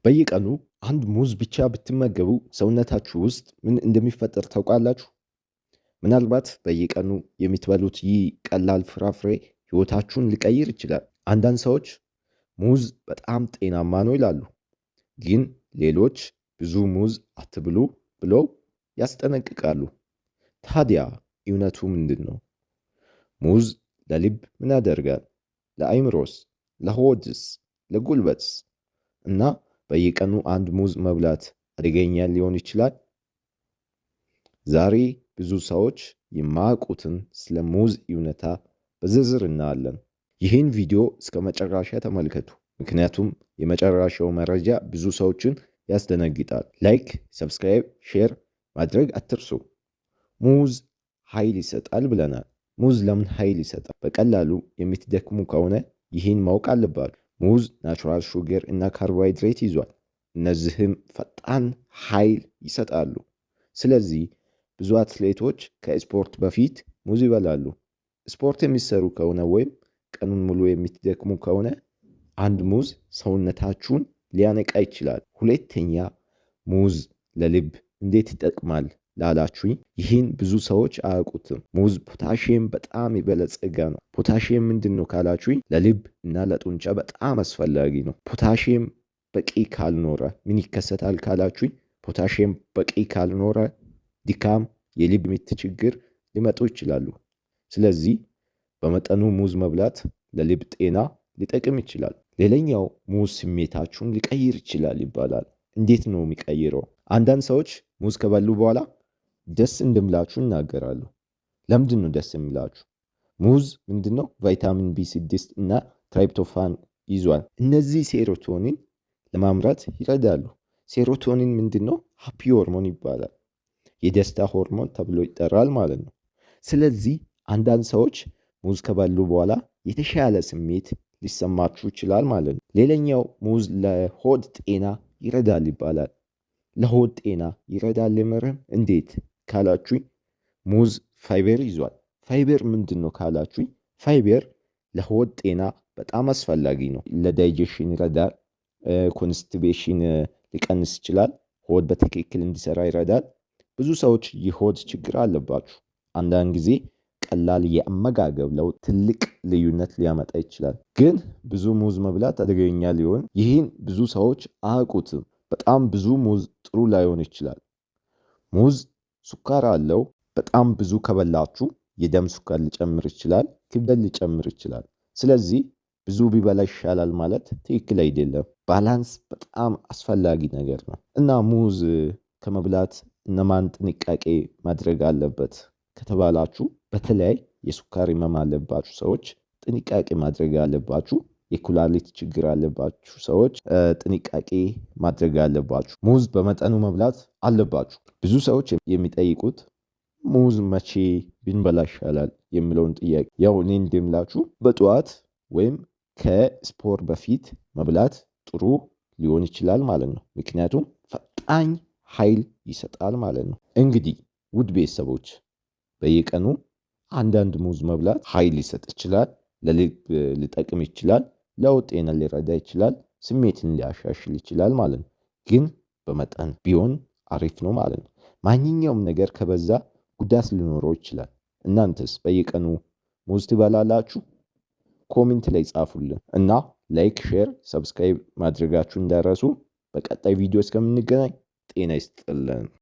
በየቀኑ አንድ ሙዝ ብቻ ብትመገቡ ሰውነታችሁ ውስጥ ምን እንደሚፈጠር ታውቃላችሁ? ምናልባት በየቀኑ የምትበሉት ይህ ቀላል ፍራፍሬ ሕይወታችሁን ሊቀይር ይችላል። አንዳንድ ሰዎች ሙዝ በጣም ጤናማ ነው ይላሉ፣ ግን ሌሎች ብዙ ሙዝ አትብሉ ብለው ያስጠነቅቃሉ። ታዲያ እውነቱ ምንድን ነው? ሙዝ ለልብ ምን ያደርጋል? ለአእምሮስ? ለሆድስ? ለጉልበትስ? እና በየቀኑ አንድ ሙዝ መብላት አደገኛ ሊሆን ይችላል? ዛሬ ብዙ ሰዎች የማያውቁትን ስለ ሙዝ እውነታ በዝርዝር እናያለን። ይህን ቪዲዮ እስከ መጨረሻ ተመልከቱ፣ ምክንያቱም የመጨረሻው መረጃ ብዙ ሰዎችን ያስደነግጣል። ላይክ፣ ሰብስክራይብ፣ ሼር ማድረግ አትርሱ። ሙዝ ኃይል ይሰጣል ብለናል። ሙዝ ለምን ኃይል ይሰጣል? በቀላሉ የምትደክሙ ከሆነ ይህን ማወቅ አለባችሁ። ሙዝ ናቹራል ሹገር እና ካርቦሃይድሬት ይዟል። እነዚህም ፈጣን ኃይል ይሰጣሉ። ስለዚህ ብዙ አትሌቶች ከስፖርት በፊት ሙዝ ይበላሉ። ስፖርት የሚሰሩ ከሆነ ወይም ቀኑን ሙሉ የምትደክሙ ከሆነ አንድ ሙዝ ሰውነታችሁን ሊያነቃ ይችላል። ሁለተኛ፣ ሙዝ ለልብ እንዴት ይጠቅማል ላላችሁኝ፣ ይህን ብዙ ሰዎች አያውቁትም። ሙዝ ፖታሽየም በጣም የበለጸገ ነው። ፖታሽየም ምንድን ነው ካላችሁኝ፣ ለልብ እና ለጡንቻ በጣም አስፈላጊ ነው። ፖታሽየም በቂ ካልኖረ ምን ይከሰታል ካላችሁኝ፣ ፖታሽየም በቂ ካልኖረ ድካም፣ የልብ ምት ችግር ሊመጡ ይችላሉ። ስለዚህ በመጠኑ ሙዝ መብላት ለልብ ጤና ሊጠቅም ይችላል። ሌላኛው ሙዝ ስሜታችሁን ሊቀይር ይችላል ይባላል። እንዴት ነው የሚቀይረው? አንዳንድ ሰዎች ሙዝ ከበሉ በኋላ ደስ እንደምላችሁ ይናገራሉ። ለምንድን ነው ደስ የሚላችሁ? ሙዝ ምንድነው? ቫይታሚን ቢ6 እና ትራይፕቶፋን ይዟል። እነዚህ ሴሮቶኒን ለማምረት ይረዳሉ። ሴሮቶኒን ምንድነው? ሃፒ ሆርሞን ይባላል። የደስታ ሆርሞን ተብሎ ይጠራል ማለት ነው። ስለዚህ አንዳንድ ሰዎች ሙዝ ከበሉ በኋላ የተሻለ ስሜት ሊሰማችሁ ይችላል ማለት ነው። ሌላኛው ሙዝ ለሆድ ጤና ይረዳል ይባላል። ለሆድ ጤና ይረዳል የምርም እንዴት ካላችሁኝ፣ ሙዝ ፋይበር ይዟል። ፋይበር ምንድን ነው ካላችሁኝ፣ ፋይበር ለሆድ ጤና በጣም አስፈላጊ ነው። ለዳይጀሽን ይረዳል። ኮንስቲቤሽን ሊቀንስ ይችላል። ሆድ በትክክል እንዲሰራ ይረዳል። ብዙ ሰዎች የሆድ ችግር አለባችሁ። አንዳንድ ጊዜ ቀላል የአመጋገብ ለውጥ ትልቅ ልዩነት ሊያመጣ ይችላል። ግን ብዙ ሙዝ መብላት አደገኛ ሊሆን፣ ይህን ብዙ ሰዎች አያውቁትም። በጣም ብዙ ሙዝ ጥሩ ላይሆን ይችላል። ሙዝ ሱካር አለው። በጣም ብዙ ከበላችሁ የደም ሱካር ሊጨምር ይችላል፣ ክብደት ሊጨምር ይችላል። ስለዚህ ብዙ ቢበላ ይሻላል ማለት ትክክል አይደለም። ባላንስ በጣም አስፈላጊ ነገር ነው። እና ሙዝ ከመብላት እነማን ጥንቃቄ ማድረግ አለበት ከተባላችሁ፣ በተለይ የሱካር ህመም አለባችሁ ሰዎች ጥንቃቄ ማድረግ አለባችሁ። የኩላሊት ችግር አለባችሁ ሰዎች ጥንቃቄ ማድረግ አለባችሁ። ሙዝ በመጠኑ መብላት አለባችሁ። ብዙ ሰዎች የሚጠይቁት ሙዝ መቼ ብንበላ ይሻላል የሚለውን ጥያቄ፣ ያው እኔ እንደምላችሁ በጠዋት ወይም ከስፖርት በፊት መብላት ጥሩ ሊሆን ይችላል ማለት ነው። ምክንያቱም ፈጣን ኃይል ይሰጣል ማለት ነው። እንግዲህ ውድ ቤተሰቦች፣ በየቀኑ አንዳንድ ሙዝ መብላት ኃይል ሊሰጥ ይችላል፣ ለልብ ሊጠቅም ይችላል፣ ለሆድ ጤና ሊረዳ ይችላል፣ ስሜትን ሊያሻሽል ይችላል ማለት ነው። ግን በመጠን ቢሆን አሪፍ ነው ማለት ነው። ማንኛውም ነገር ከበዛ ጉዳት ሊኖረው ይችላል። እናንተስ በየቀኑ ሙዝ ትበላላችሁ? ኮሜንት ላይ ጻፉልን እና ላይክ፣ ሼር፣ ሰብስክራይብ ማድረጋችሁ እንዳረሱ። በቀጣይ ቪዲዮ እስከምንገናኝ ጤና ይስጥልን።